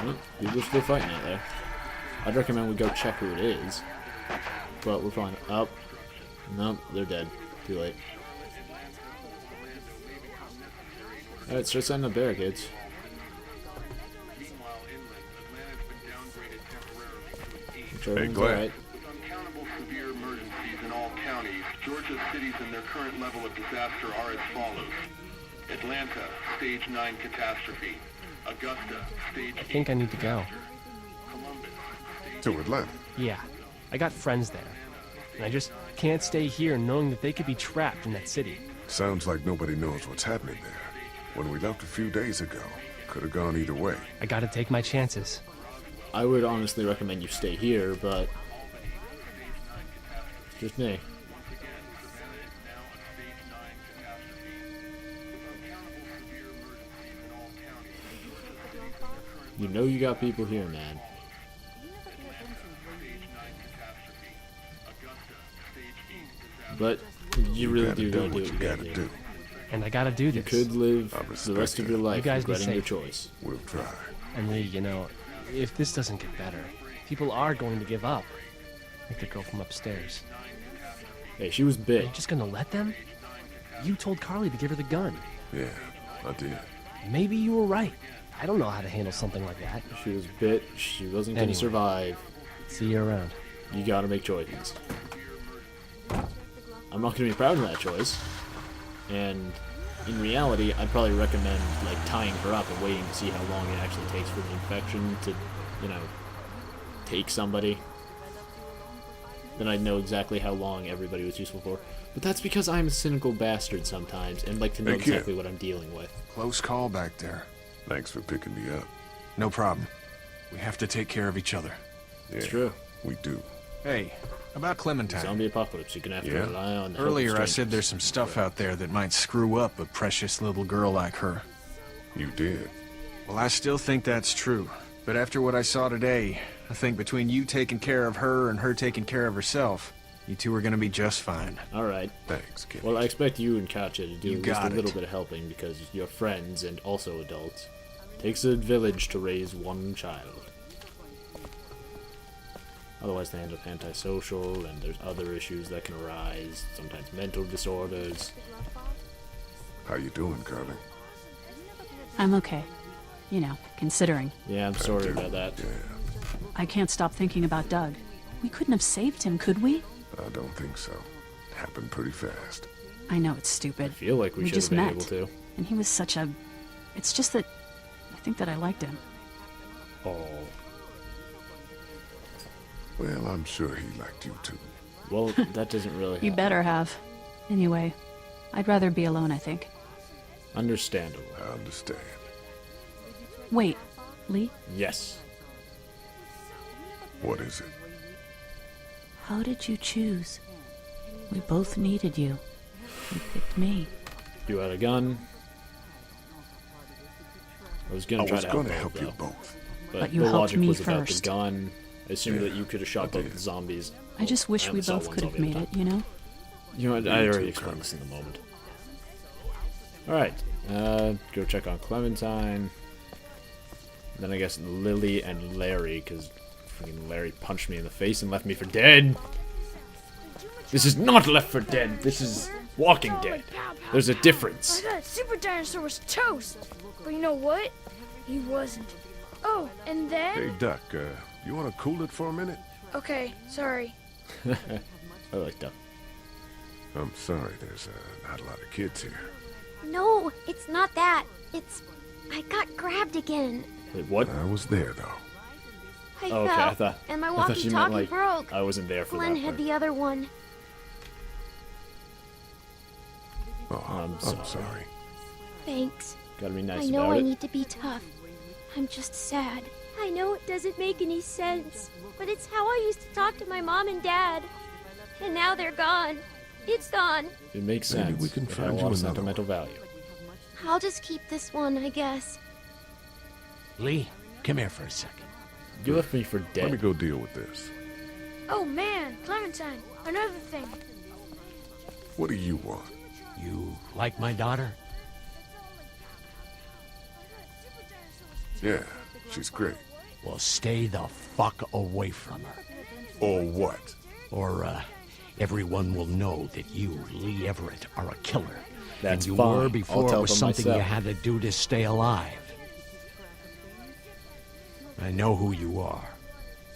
Well, people are still fighting out there. I'd recommend we go check who it is. But we're fine. Oh. Nope, they're dead. Too late. Alright, start setting up barricades. Hey, Glenn. Right. Uncountable severe emergencies in all counties. Georgia's cities and their current level of disaster are as follows. Atlanta, stage 9 catastrophe. Augusta, stage 8. I think I need to go. Columbus, To Atlanta. Yeah, I got friends there. And I just can't stay here knowing that they could be trapped in that city. Sounds like nobody knows what's happening there. When we left a few days ago, could have gone either way. I gotta take my chances. I would honestly recommend you stay here, but it's just me. You know you got people here, man. But you really do gotta do what you gotta do. And I gotta do this. You could live the rest of your life You guys be regretting your safe. choice. We'll try. And Lee, you know, if this doesn't get better, people are going to give up. Like the girl from upstairs. Hey, she was Are you big. just gonna let them? You told Carly to give her the gun. Yeah, I did. Maybe you were right. I don't know how to handle something like that. She was bit. She wasn't gonna Anyway. survive. See you around. You gotta make choices. I'm not gonna be proud of that choice. And in reality, I'd probably recommend like tying her up and waiting to see how long it actually takes for the infection to, you know, take somebody. Then I'd know exactly how long everybody was useful for. But that's because I'm a cynical bastard sometimes and like to know Hey, kid. exactly what I'm dealing with. Close call back there. Thanks for picking me up. No problem. We have to take care of each other. Yeah, It's true. we do. Hey, about Clementine. Zombie apocalypse, you're gonna have to Yeah. rely on the help of Earlier I strangers. said there's some stuff out there that might screw up a precious little girl like her. You did. Well, I still think that's true. But after what I saw today, I think between you taking care of her and her taking care of herself, you two are gonna be just fine. Alright. Thanks, kid. Well, I expect you and Katja to do You at least a got little it. bit of helping because you're friends and also adults. Takes a village to raise one child. Otherwise they end up antisocial and there's other issues that can arise, sometimes mental disorders. How you doing, Carly? I'm okay. You know, considering. Yeah, I'm sorry about that. Yeah, I can't stop thinking about Doug. We couldn't have saved him, could we? I don't think so. It happened pretty fast. I know it's I stupid. feel like we should have just been met. able to. And he was such a... It's just that... I think that I liked him. Oh. Well, I'm sure he liked you too. Well, that doesn't really You help. better have. Anyway, I'd rather be alone, I think. Understandable. I understand. Wait, Lee? Yes. What is it? How did you choose? We both needed you. You picked me. You had a gun. I was gonna I try was to going to help help you though. both. But you the helped logic me was about the first. gun. I assumed Yeah, that you could have shot I both did. the zombies. I just wish only we saw both one could have zombie at a made it, time. you know? You know what? I Me already too, explained Carly. this in the moment. Alright, go check on Clementine. Then I guess Lily and Larry, because freaking Larry punched me in the face and left me for dead. This is not Left for Dead. This is Walking Dead. There's a difference. I thought Super Dinosaur was toast. But you know what? He wasn't. Oh, and then... Hey, Duck, you want to cool it for a minute? Okay, sorry. I like that. I'm sorry, there's not a lot of kids here. No, it's not that. It's... I got grabbed again. Wait, what? I was there, though. I Oh, okay, fell, I thought- and my I thought she meant, walkie-talkie like, broke. I wasn't there for Glenn that had part. the other one. Oh, I'm I'm sorry. sorry. Thanks. Gotta be nice I know about I it. need to be tough. I'm just sad. I know it doesn't make any sense, but it's how I used to talk to my mom and dad. And now they're gone. It's gone. It makes Maybe sense. we can It had find a you lot of another sentimental value. I'll just keep this one, I guess. Lee, come here for a second. You left me for Let me dead. go deal with this. Oh man, Clementine, another thing. What do you want? You like my daughter? Yeah, she's great. Well, stay the fuck away from her. Or what? Or, everyone will know that you, Lee Everett, are a killer. That's and you fine. were I'll before tell it was them something myself. you had to do to stay alive. I know who you are.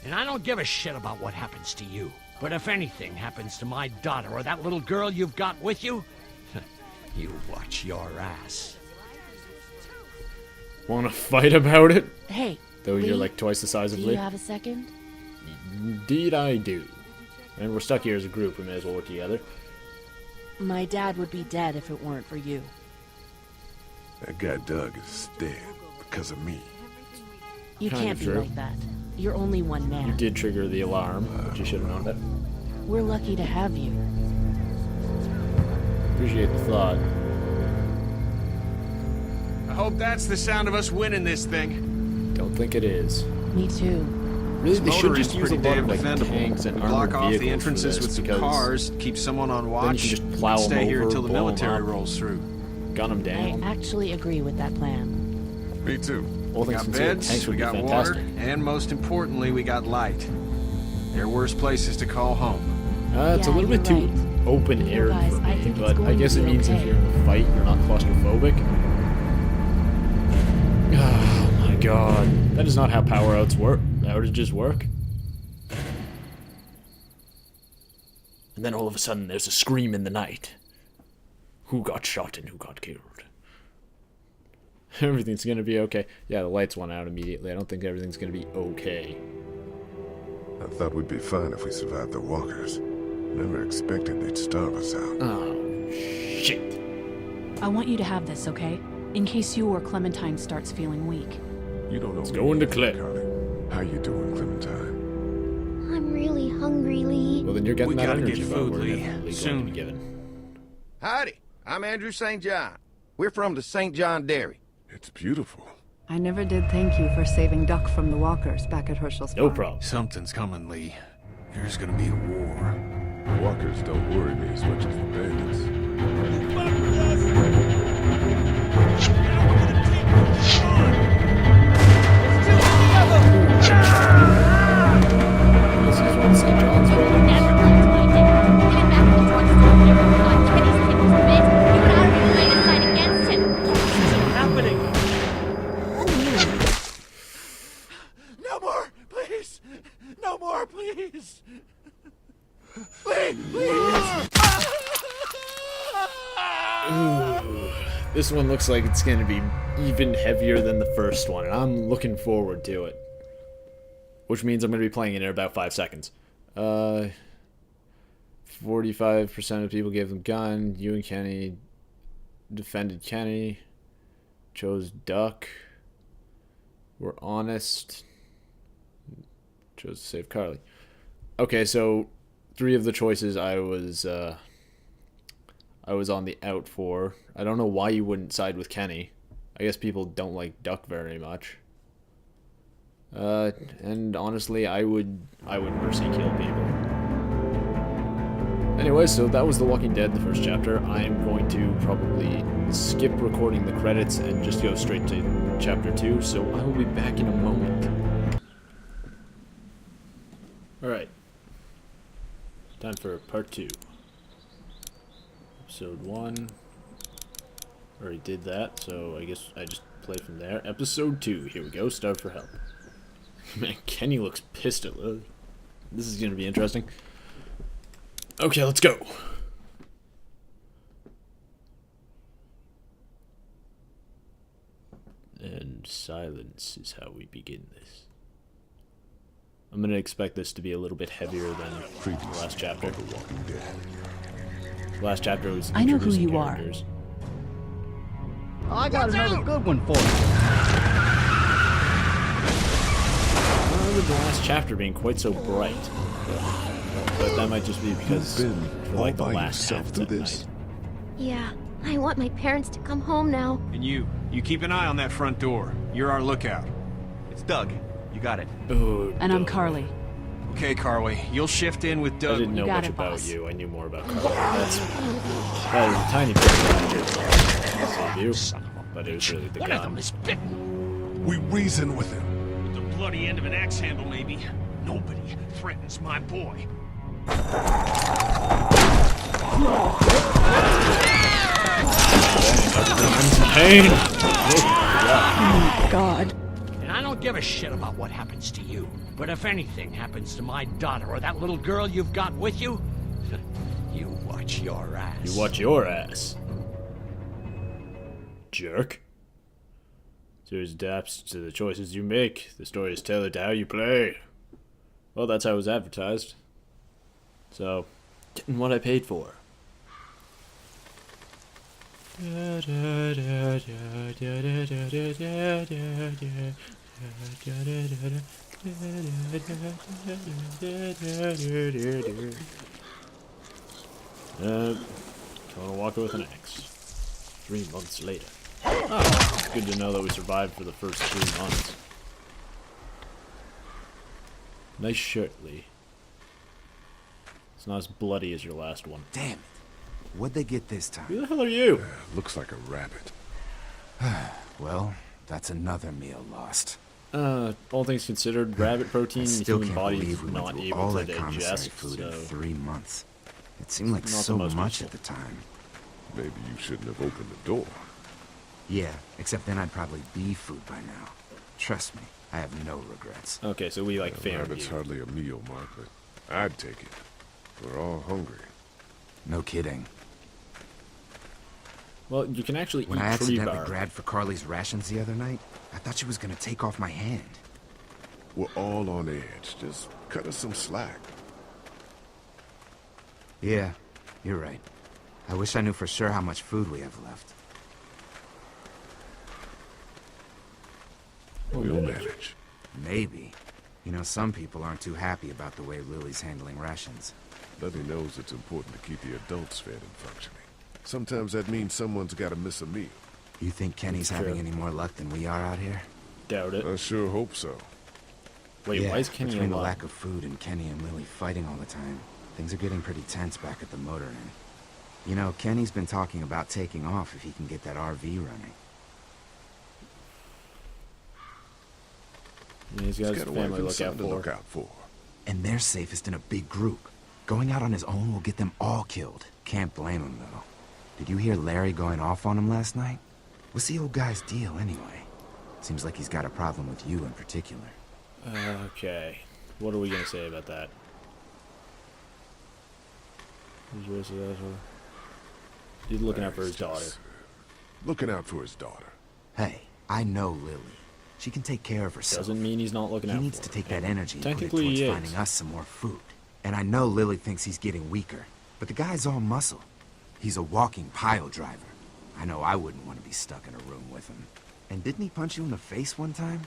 And I don't give a shit about what happens to you. But if anything happens to my daughter or that little girl you've got with you, you watch your ass. Want to fight about it? Hey, Though Lee, you're like twice the size of do Lee. you have a second? Indeed I do. And we're stuck here as a group. We may as well work together. My dad would be dead if it weren't for you. That guy Doug is dead because of me. You Kind can't of be true. like that. You're only one man. You did trigger the alarm, which you should have known that. We're lucky to have you. Appreciate the thought. I hope that's the sound of us winning this thing. Don't think it is. Me too. Really, they should Motor is just use a pretty lot damn of like defendable. tanks and Block armored off the vehicles for entrances this with some because cars, keep someone on then watch, you can just plow stay them here over, until the blow 'em military up, rolls through. gun them I down. actually agree with that plan. Me too. All We things got considered, beds, tanks would we be got fantastic. water, and most importantly, we got light. There are worse places to call home. It's a Yeah, little bit you're too right. open air guys, for I me, think it's but I going guess to it be means if okay. you're in a fight, you're not claustrophobic. Oh my god. That is not how power outages work. And then all of a sudden there's a scream in the night. Who got shot and who got killed? Everything's gonna be okay. Yeah, the lights went out immediately. I don't think everything's gonna be okay. I thought we'd be fine if we survived the walkers. Never expected they'd starve us out. Oh, shit. I want you to have this, okay? In case you or Clementine starts feeling weak. You don't know. Let's go into Clip. Carly. How you doing, Clementine? I'm really hungry, Lee. Well, then you're getting We that gotta energy get bar food, we're Lee. definitely going Soon. to be given. Howdy, I'm Andrew St. John. We're from the St. John Dairy. It's beautiful. I never did thank you for saving Duck from the walkers back at Herschel's No farm. problem. Something's coming, Lee. There's gonna be a war. The walkers don't worry me as much as the bandits. This is what St. John's building. Never come to my dad. Came back to the drugstore, never thought Kenny's kid was bit. He would already laid his side against him. No more, please! No more, please! Please, please! Ooh, this one looks like it's going to be even heavier than the first one, and I'm looking forward to it. Which means I'm going to be playing it in about 5 seconds. 45% of people gave them gun. You and Kenny defended Kenny. Chose Duck. Were honest. Chose to save Carly. Okay, so 3 of the choices I was on the out for. I don't know why you wouldn't side with Kenny. I guess people don't like Duck very much. And honestly, I would mercy kill people. Anyway, so that was The Walking Dead, the first chapter. I'm going to probably skip recording the credits and just go straight to chapter 2, so I will be back in a moment. Alright. Time for part 2. Episode 1. Already did that, so I guess I just play from there. Episode 2, here we go, Starve for Help. Man, Kenny looks pissed at Lily. This is gonna be interesting. Okay, let's go. And silence is how we begin this. I'm gonna expect this to be a little bit heavier than the last chapter. The last chapter was I know who introducing you are. characters. I got another good one for you. I don't remember the last chapter being quite so bright. But that might just be because for like the last half of the night. Yeah, I want my parents to come home now. And you keep an eye on that front door. You're our lookout. It's Doug. You got it. Oh, And I'm Doug. Carly. Okay, Carly, you'll shift in with Doug. I didn't know got much it, about boss. you. I knew more about Carly. That is a tiny bit of you, but it was really the One of them gun. is bitten. We reason with him. With the bloody end of an axe handle, maybe. Nobody threatens my boy. Pain! Oh, God. And I don't give a shit about what happens to you. But if anything happens to my daughter or that little girl you've got with you, you watch your ass. You watch your ass. Jerk. Series adapts to the choices you make. The story is tailored to how you play. Well, that's how it was advertised. So, getting what I paid for. Killing a walker with an axe. 3 months later. Oh, it's good to know that we survived for the first 3 months. Nice shirt, Lee. It's not as bloody as your last one. Damn it. What'd they get this time? Who the hell are you? Looks like a rabbit. Well, that's another meal lost. All things considered, rabbit protein I the still human can't body believe is we went not through able all to that commissary digest, food in so 3 months. It seemed like Not so the most much useful. at the time. Maybe you shouldn't have opened the door. Yeah, except then I'd probably be food by now. Trust me, I have no regrets. Okay, so we like fair Rabbit's you. hardly a meal, Mark, but I'd take it. We're all hungry. No kidding. Well, you can actually When eat I tree accidentally bark. grabbed for Carly's rations the other night, I thought she was gonna take off my hand. We're all on edge. Just cut us some slack. Yeah, you're right. I wish I knew for sure how much food we have left. We'll manage. Maybe. You know, some people aren't too happy about the way Lily's handling rations. Letty knows it's important to keep the adults fed and functioning. Sometimes that means someone's got to miss a meal. You think Kenny's having any more luck than we are out here? Doubt it. I sure hope so. Wait, Yeah, why is Kenny between the alive? lack of food and Kenny and Lily fighting all the time, things are getting pretty tense back at the motor inn. You know, Kenny's been talking about taking off if he can get that RV running. Yeah, he's got his got a wife family and to son to look look out out for. And they're safest in a big group. Going out on his own will get them all killed. Can't blame him, though. Did you hear Larry going off on him last night? What's the old guy's deal, anyway? Seems like he's got a problem with you in particular. Okay. What are we going to say about that? He's looking out for his daughter. Looking out for his daughter. Hey, I know Lily. She can take care of herself. Doesn't mean he's not looking out He needs for to her. take that energy and put it Technically, towards he is. finding us some more food. And I know Lily thinks he's getting weaker, but the guy's all muscle. He's a walking pile driver. I know I wouldn't want to be stuck in a room with him. And didn't he punch you in the face one time?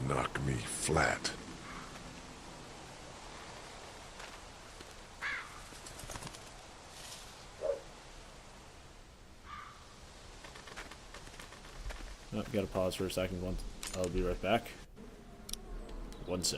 Knock me flat. Oh, gotta pause for a second. I'll be right back. 1 sec.